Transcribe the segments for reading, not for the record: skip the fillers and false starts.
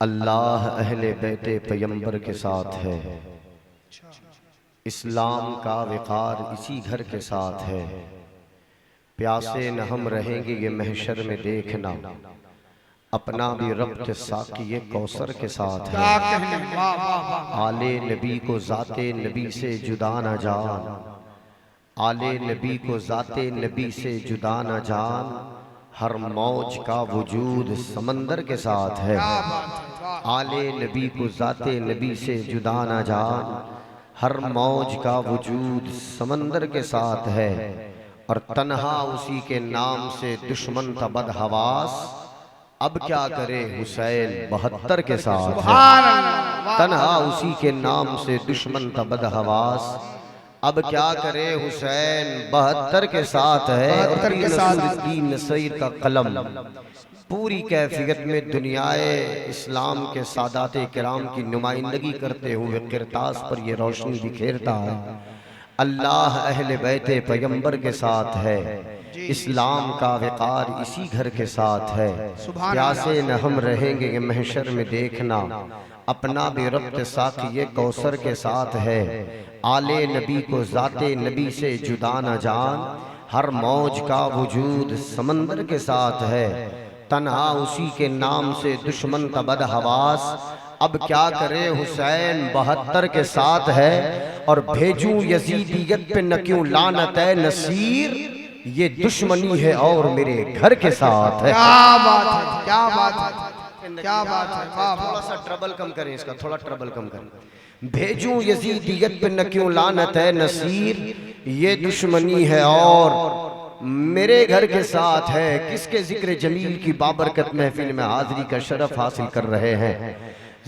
اللہ اہل بیت پیمبر کے ساتھ ہے، اسلام کا وقار اسی گھر کے ساتھ ہے۔ پیاسے نہ ہم رہیں گے یہ محشر میں دیکھنا، اپنا بھی ربط ساقی کوثر کے ساتھ ہے۔ آل نبی کو ذات نبی سے جدا نہ جان، آل نبی کو ذات نبی سے جدا نہ جان، ہر موج کا وجود سمندر کے ساتھ ہے۔ آل نبی کو ذات نبی سے جدا نہ جان، ہر موج کا وجود سمندر کے ساتھ ہے۔ اور تنہا اسی کے نام سے دشمن تھا بدحواس، اب کیا کرے حسین 72 کے ساتھ ہے۔ تنہا اسی کے نام سے دشمن تھا بدحواس، اب کیا کرے حسین 72 کے ساتھ ہے۔ اور نصرالدین نصیر کا قلم پوری کیفیت میں دنیائے اسلام کے سادات کرام کی نمائندگی کرتے ہوئے قرطاس پر یہ روشنی بکھیرتا ہے۔ اللہ اہل بیت پیغمبر کے ساتھ ہے، اسلام کا وقار اسی گھر کے ساتھ ہے۔ پیاسے نہ ہم رہیں گے یہ محشر میں دیکھنا، اپنا بھی ربط ساقی کوثر کے ساتھ ہے۔ آل نبی کو ذات نبی سے جدا نہ جان، ہر موج کا وجود سمندر کے ساتھ ہے۔ تنہا اسی کے نام سے دشمن تھا بدحواس، اب کیا کرے حسین 72 کے ساتھ ہے۔ اور بھیجوں یزیدیت پہ نہ کیوں لعنت ہے نصیر، یہ دشمنی ہے اور میرے گھر کے ساتھ ہے۔ کیا بات ہے، کیا بات ہے، کیا بات ہے۔ تھوڑا سا ٹربل کم کریں، اس کا تھوڑا ٹربل کم کریں۔ بھیجوں یزیدیت پہ نہ کیوں لعنت ہے نصیر، یہ دشمنی ہے اور میرے گھر کے ساتھ ہے۔ کس کے ذکر جلیل کی بابرکت محفل میں حاضری کا شرف حاصل کر رہے ہیں؟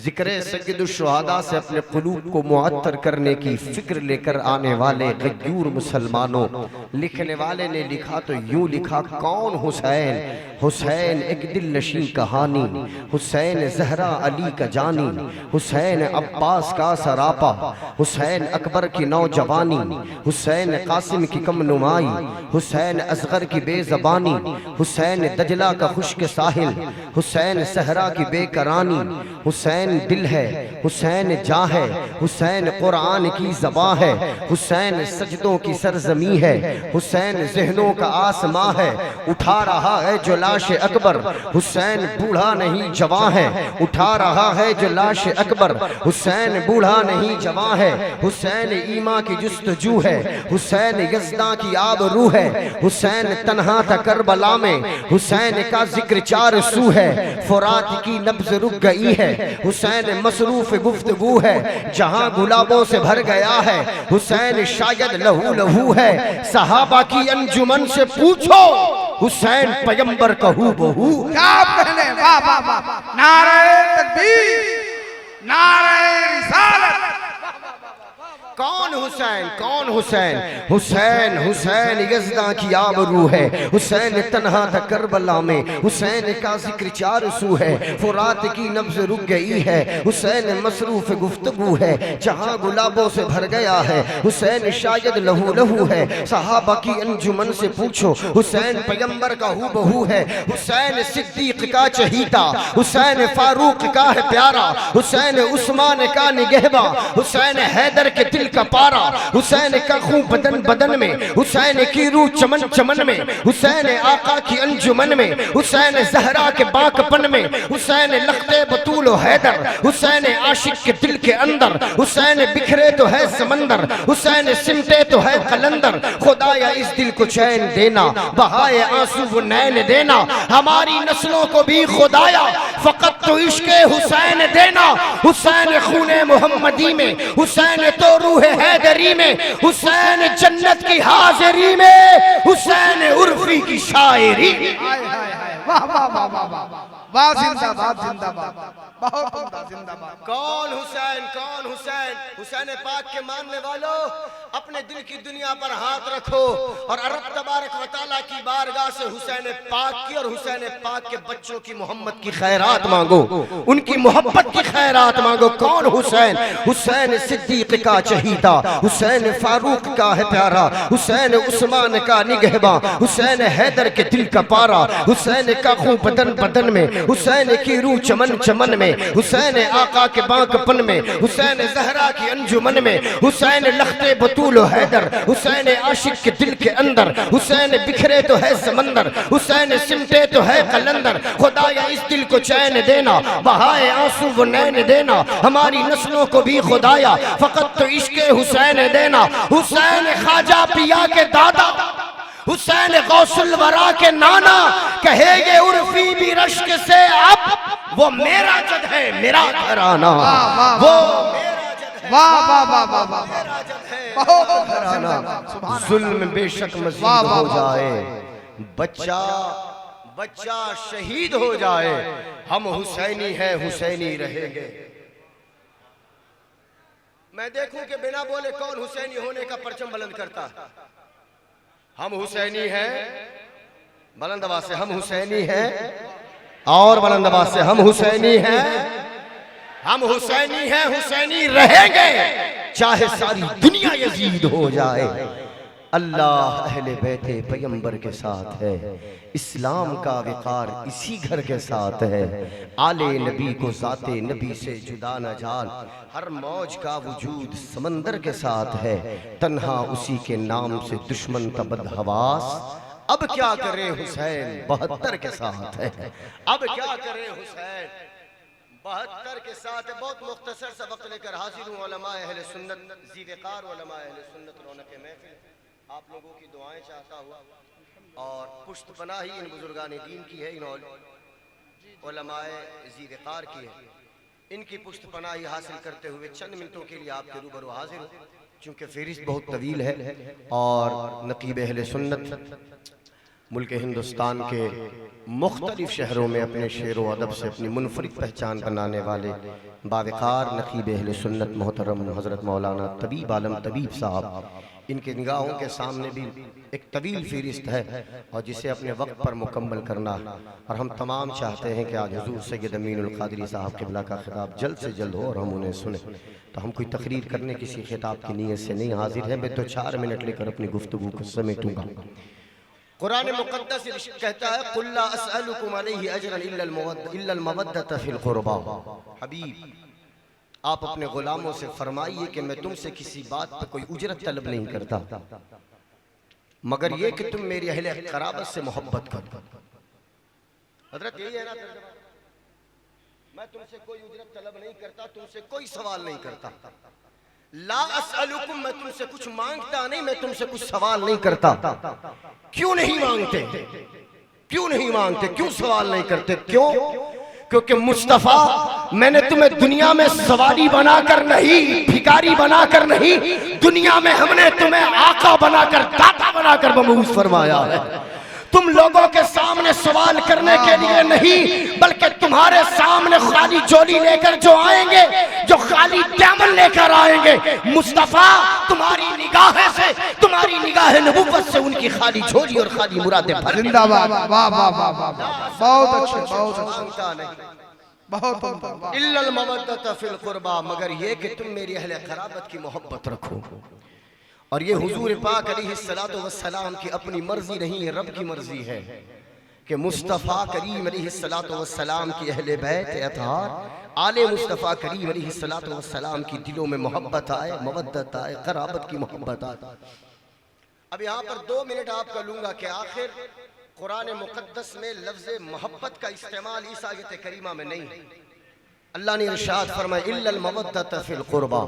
ذکر سید الشہداء سے اپنے قلوب کو معطر کرنے کی فکر لے کر آنے والے غیور مسلمانوں، لکھنے والے نے لکھا تو یوں لکھا، کون حسین؟ حسین ایک دل نشین کہانی، حسین زہرا علی کا جانی، حسین عباس کا سراپا، حسین اکبر کی نوجوانی، حسین قاسم کی کم نمائی، حسین اصغر کی بے زبانی، حسین دجلہ کا خشک ساحل، حسین صحرا کی بے کرانی، حسین دل ہے، حسین جاں ہے، حسین قرآن کی زباں ہے، حسین سجدوں کی سرزمی ہے، حسین ذہنوں کا آسماں ہے، اٹھا رہا ہے جو لاش اکبر، حسین بوڑھا نہیں جوان ہے، اٹھا رہا ہے جو لاش اکبر، حسین بوڑھا نہیں جوان ہے، حسین ایمان کی جستجو ہے، حسین یزداں کی آبرو ہے، حسین تنہا تھا کربلا میں، حسین کا ذکر چار سو ہے، فرات کی نبض رک گئی ہے، حسین مصروف گفتگو ہے، جہاں گلابوں سے بھر گیا ہے، حسین شاید لہو لہو ہے، صحابہ کی انجمن سے پوچھو، حسین پیغمبر کا ہو بہو۔ کیا کہنے، واہ واہ واہ، نعرہ تکبیر، نعرہ رسالت۔ کون حسین؟ کون حسین؟ حسین حسین یزداں کی آبرو ہے، حسین تنہا تھا کربلا میں، حسین کا ذکر چار سو ہے، فرات کی نبض رک گئی ہے، حسین مصروف گفتگو ہے، جہاں گلابوں سے بھر گیا ہے، حسین شاید لہو لہو ہے، صحابہ کی انجمن سے پوچھو، حسین پیغمبر کا ہو بہو ہے، حسین صدیق کا چہیتا، حسین فاروق کا ہے پیارا، حسین عثمان کا نگہباں، حسین حیدر کے دل کا پارا، حسین کا خون بدن بدن میں، حسین کی روح چمن چمن میں، حسین آقا کی انجمن میں، حسین زہرا کے باکپن میں، حسین لخت بطول و حیدر، حسین عاشق کے دل کے اندر، حسین بکھرے تو ہے سمندر، حسین سمٹے تو ہے قلندر، خدایا اس دل کو چین دینا، بہائے آنسو وہ نین دینا، ہماری نسلوں کو بھی خدایا فقط تو عشق حسین دینا، حسین خون محمدی میں، حسین تو روح حیدری میں، حسین جنت کی حاضری میں، حسین عرفی کی شاعری۔ واہ واہ واہ واہ واہ، واہ زندہ باد، زندہ باد، بہت عمدہ، زندہ باد۔ کون حسین؟ کون حسین؟ حسین پاک کے ماننے والوں، اپنے دل کی دنیا پر ہاتھ رکھو اور رب تبارک و تعالیٰ کی بارگاہ سے حسین پاک کی اور حسین پاک کے بچوں کی محمد کی خیرات مانگو، ان کی محبت کی خیرات مانگو۔ کون حسین؟ حسین صدیق کا چہیتا، حسین فاروق کا ہے پیارا، حسین عثمان کا نگہباں، حسین حیدر کے دل کا پارا، حسین کا خون بدن بدن میں، حسین کی روح چمن چمن میں، حسین آقا کے بانک پن میں، حسین زہرا کی انجمن میں، حسین لخت بطول و حیدر، حسین عاشق کے دل کے اندر، حسین بکھرے تو ہے سمندر، حسین سمٹے تو ہے قلندر، خدایا اس دل کو چین دینا، بہائے آنسو وہ نین دینا، ہماری نسلوں کو بھی خدایا فقط تو عشق حسین دینا۔ حسین خواجہ پیا کے دادا، حسین غوث الورا کے نانا، کہے گے عرفی بھی رشک سے اب وہ میرا جد ہے میرا گھرانہ، وہ میرا جد ہے واہ واہ واہ واہ واہ، میرا جد ہے بہت گھرانہ۔ ظلم بے شک مزید ہو جائے، بچہ شہید ہو جائے، ہم حسینی ہیں حسینی رہیں گے۔ میں دیکھوں کہ بنا بولے کون حسینی ہونے کا پرچم بلند کرتا ہے۔ ہم حسینی ہیں، بلند آواز سے ہم حسینی ہیں، اور بلند آواز سے ہم حسینی ہیں، ہم حسینی ہیں حسینی رہیں گے، چاہے ساری دنیا یزید ہو جائے۔ اللہ اہل بیت پیغمبر کے ساتھ ہے، اسلام کا وقار اسی گھر کے ساتھ ہے، آل نبی کو ذات نبی سے جدا نہ جان، ہر موج کا وجود سمندر کے ساتھ ہے، تنہا اسی کے نام سے دشمن تبد حواس، اب کیا کرے حسین 72 کے ساتھ ہے، اب کیا کرے حسین 72 کے ساتھ ہے۔ بہت مختصر سا وقت لے کر حاضر ہوں، علماء اہل سنت زیرقار، علماء اہل سنت رونق محفل، آپ لوگوں کی دعائیں چاہتا ہوا، اور پشت پناہی ان بزرگان دین کی ہے، ان علماء زیرقار کی ہے، ان کی پشت پناہی حاصل کرتے ہوئے چند منٹوں کے لیے آپ کے روبرو حاضر ہوں، چونکہ فہرست بہت طویل ہے، اور نقیب اہل سنت ملک ہندوستان کے مختلف شہروں میں اپنے شعر و ادب سے اپنی منفرد پہچان بنانے والے باوقار نقیب اہل سنت محترم حضرت مولانا طبیب عالم طبیب صاحب، ان کے نگاہوں کے سامنے بھی ایک طویل فہرست ہے، اور جسے اپنے وقت پر مکمل کرنا، اور ہم تمام چاہتے ہیں کہ آج حضور سید امین القادری صاحب قبلہ کا خطاب جلد سے جلد ہو اور ہم انہیں سنیں۔ تو ہم کوئی تقریر کرنے کسی خطاب کی نیت سے نہیں حاضر ہیں، میں تو 4 منٹ لے کر اپنی گفتگو کو سمیٹوں گا۔ قرآن مقدس کہتا ہے قُلْ لَا أَسْأَلُكُمْ عَلَيْهِ أَجْرًا إِلَّا الْمَوَدَّةَ فِي الْقُرْبَى۔ حبیب آپ اپنے غلاموں سے فرمائیے کہ میں تم سے کسی بات پر کوئی اجرت طلب نہیں کرتا، مگر یہ کہ تم میری اہل قرابت سے محبت کرو۔ حضرت یہی ہے نا، میں تم سے کوئی اجرت طلب نہیں کرتا، تم سے کوئی سوال نہیں کرتا۔ لا اسألکم، میں تم سے کچھ مانگتا نہیں، میں تم سے کچھ سوال نہیں کرتا۔ کیوں نہیں مانگتے؟ کیوں نہیں مانگتے؟ کیوں سوال نہیں کرتے؟ کیوں؟ کیونکہ مصطفیٰ میں نے تمہیں دنیا میں سواری بنا کر نہیں، بھکاری بنا کر نہیں، دنیا میں ہم نے تمہیں آقا بنا کر، داتا بنا کر مبعوث فرمایا ہے۔ تم لوگوں کے سامنے سوال کرنے کے لیے نہیں، بلکہ تمہارے سامنے خالی جولی لے کر جو آئیں گے، جو خالی دامن لے کر آئیں گے، مصطفیٰ تمہاری نگاہ سے، تمہاری نگاہ نبوت سے ان کی خالی جھولی اور خالی مرادیں بھر زندہ باد، واہ واہ واہ واہ، بہت اچھے، بہت اچھے، بہت عمدہ۔ الا المودۃ فی القربى، مگر یہ کہ تم میری اہل قرابت کی محبت رکھو۔ اور یہ حضور پاک علیہ السلام کی اپنی مرضی نہیں ہے، رب کی مرضی ہے کہ مصطفیٰ کریم علیہ السلام کی اہل بیت اطہار، آل مصطفیٰ کریم علیہ السلام کی دلوں میں محبت آئے، مودت آئے، قرابت کی محبت آئے۔ اب یہاں پر 2 منٹ آپ کا لوں گا کہ آخر قرآن مقدس میں لفظ محبت کا استعمال اس آیت کریمہ میں نہیں ہے۔ اللہ نے ارشاد فرمایا الا المودۃ فی القربى،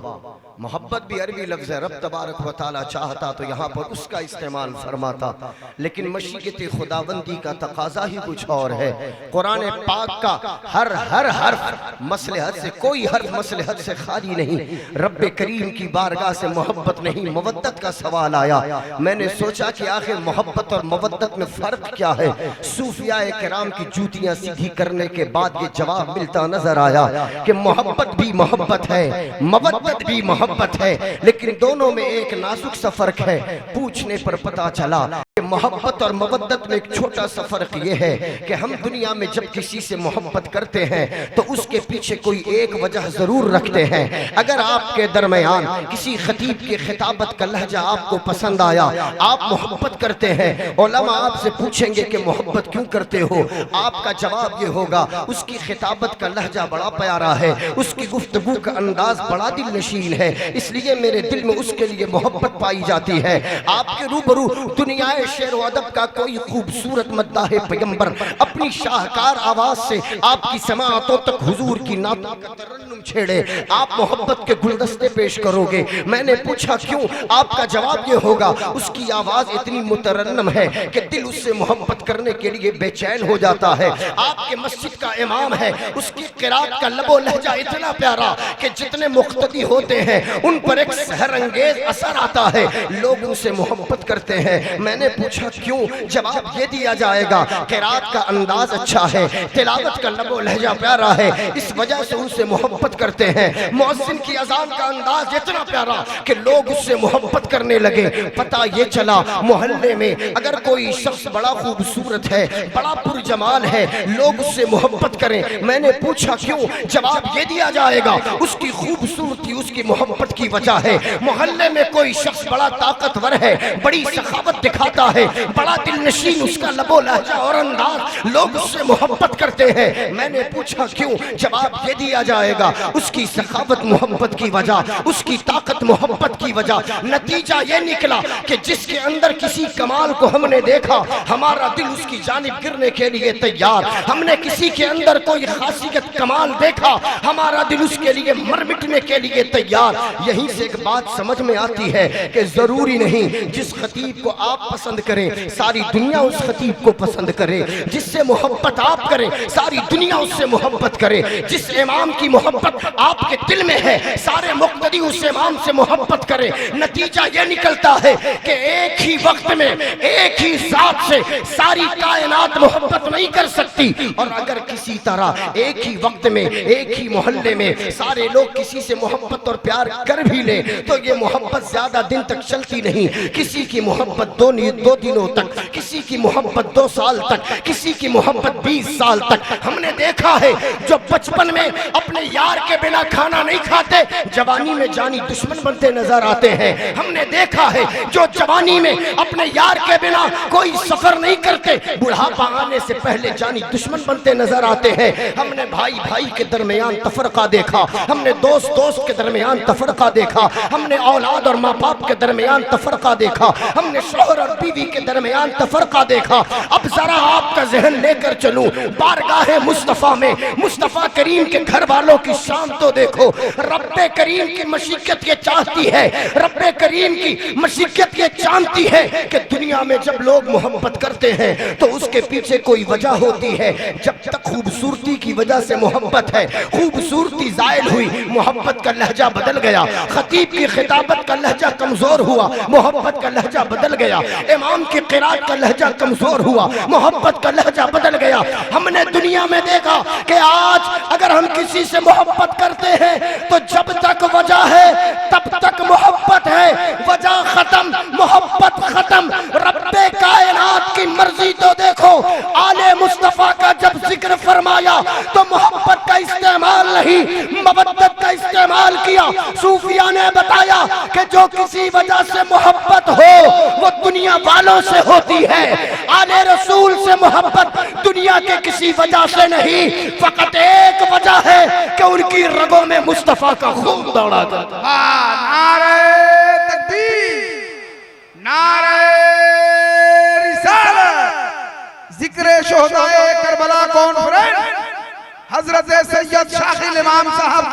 محبت بھی عربی لفظ ہے، رب تبارک و تعالی چاہتا تو یہاں پر اس کا استعمال فرماتا، لیکن مشیت خداوندی کا تقاضا ہی کچھ اور ہے۔ قرآن پاک کا ہر حرف مصلحت سے، کوئی حرف مصلحت سے خالی نہیں۔ رب کریم کی بارگاہ سے محبت نہیں، مودت کا سوال آیا۔ میں نے سوچا کہ آخر محبت اور مودت میں فرق کیا ہے؟ صوفیاء کرام کی جوتیاں سیدھی کرنے کے بعد یہ جواب ملتا نظر آیا کہ محبت بھی محبت ہے، مودت بھی محبت ہے، لیکن دونوں میں ایک نازک سا فرق ہے۔ پوچھنے پر پتا چلا کہ محبت اور مودت میں ایک چھوٹا سا فرق یہ ہے کہ ہم دنیا میں جب کسی سے محبت کرتے ہیں تو اس کے پیچھے کوئی ایک وجہ ضرور رکھتے ہیں. اگر آپ کے درمیان کسی خطیب کی خطابت کا لہجہ آپ کو پسند آیا, آپ محبت کرتے ہیں, علماء آپ سے پوچھیں گے کہ محبت کیوں کرتے ہو, آپ کا جواب یہ ہوگا اس کی خطابت کا لہجہ بڑا پیارا ہے, اس کی گفتگو کا انداز بڑا دل نشین ہے, اس لیے میرے دل میں اس کے لیے محبت پائی جاتی ہے. آپ کے روبرو دنیا شعر و ادب کا کوئی خوبصورت مداح پیغمبر اپنی شاہکار آواز سے آپ کی سماعتوں تک حضور کی نعتوں کا ترنم چھیڑے, آپ محبت کے گلدستے پیش کرو گے. میں نے پوچھا کیوں, آپ کا جواب یہ ہوگا اس کی آواز اتنی مترنم ہے کہ دل اس سے محبت کرنے کے لیے بے چین ہو جاتا ہے. آپ کے مسجد کا امام ہے, اس کی قرات کا لب و لہجہ اتنا پیارا کہ جتنے مقتدی ہوتے ہیں ان پر ایک سحر انگیز اثر آتا ہے, لوگ ان سے محبت کرتے ہیں. میں نے پوچھا کیوں, جواب یہ دیا جائے گا قرات کا انداز اچھا ہے, تلاوت کا لب و لہجہ پیارا ہے, اس وجہ سے ان سے محبت کرتے ہیں. مؤذن کی اذان کا انداز اتنا پیارا کہ لوگ اس سے محبت کرنے لگے. پتہ یہ چلا محلے میں اگر کوئی شخص بڑا خوبصورت ہے, بڑا پرجمال ہے, لوگ اس سے محبت کریں. میں نے پوچھا کیوں, جواب یہ دیا جائے گا اس کی خوبصورتی اس کی محبت کی وجہ ہے. محلے میں کوئی شخص بڑا طاقتور ہے, بڑی سخاوت دکھاتا ہے, بڑا دل نشین اس کا لب و لہجہ اور انداز, لوگ اس سے محبت کرتے ہیں. میں نے پوچھا کیوں, جواب یہ دیا جائے گا اس کی سخاوت محبت کی وجہ, اس کی طاقت محبت کی وجہ. نتیجہ یہ نکلا کہ جس کے اندر کسی کمال کو ہم نے دیکھا ہمارا دل اس کی جانب گرنے کے لیے تیار. ہم نے کسی کے اندر کوئی خاصیت کمال دیکھا ہمارا دل اس کے لیے مر مٹنے کے لیے تیار. یہیں سے ایک بات سمجھ میں آتی ہے کہ ضروری نہیں جس خطیب کو آپ پسند کریں ساری دنیا اس خطیب کو پسند کرے, جس سے محبت آپ کریں ساری دنیا اس سے محبت کرے, جس امام کی محبت آپ کے دل میں ہے سارے مقتدی اس امام سے محبت کرے. نتیجہ یہ نکلتا ہے کہ ایک ہی وقت میں ایک ہی ذات سے ساری کائنات محبت نہیں کر سکتی, اور اگر کسی طرح ایک ہی وقت میں ایک ہی محلے میں سارے لوگ کسی سے محبت اور پیار کر بھی لیں تو یہ محبت زیادہ دن تک چلتی نہیں. کسی کی محبت دو دنوں تک, کسی کی محبت 2 سال تک, کسی کی محبت 20 سال تک. ہم نے دیکھا ہے جو بچپن میں اپنے یار کے بنا کھانا نہیں کھاتے جوانی میں جانی دشمن بنتے نظر آتے ہیں. ہم نے دیکھا ہے جو جوانی میں اپنے یار کے بنا کوئی سفر نہیں کرتے بڑھاپا آنے سے پہلے جانی دشمن بنتے نظر آتے ہیں. ہم نے بھائی کے درمیان تفرقہ دیکھا, ہم نے دوست کے درمیان تفرقہ دیکھا, ہم نے اولاد اور ماں باپ کے درمیان تفرقہ دیکھا, ہم نے شوہر اور بیوی کے درمیان تفرقہ دیکھا. اب ذرا آپ کا ذہن لے کر چلوں بارگاہ مصطفیٰ میں, مصطفیٰ کریم کے گھر والوں کی شان تو دیکھو. رب کریم کی مشیت یہ چاہتی ہے, رب کریم کی مشیت یہ جانتی ہے کہ دنیا میں جب لوگ محبت کرتے ہیں تو اس کے پیچھے کوئی وجہ ہوتی ہے. جب تک خوبصورتی کی وجہ سے محبت ہے, خوبصورتی زائل ہوئی محبت کا لہجہ بدل گیا, خطیب کی خطابت کا لہجہ کمزور ہوا محبت کا لہجہ بدل گیا, امام کی قرات کا لہجہ کمزور ہوا محبت کا لہجہ بدل گیا. ہم نے دنیا میں دیکھا کہ آج اگر ہم کسی سے محبت کرتے ہیں تو جب تک وجہ ہے تب تک محبت ہے, وجہ ختم محبت ختم. رب کائنات کی مرضی تو دیکھو, آل مصطفیٰ کا جب ذکر فرمایا تو محبت کا استعمال نہیں مودت کا استعمال کیا. صوفیاء نے بتایا کہ جو کسی وجہ سے محبت ہو وہ دنیا والوں سے ہوتی ہے, آل رسول سے محبت دنیا کے کسی وجہ سے نہیں, فقط ایک وجہ ہے کہ ان کی رگوں میں مصطفیٰ کا خون دوڑا کرتا. نعرہ تکبیر, نعرہ رسالت, ذکر شہدائے کربلا کانفرنس, حضرت سید شاخ الامام صاحب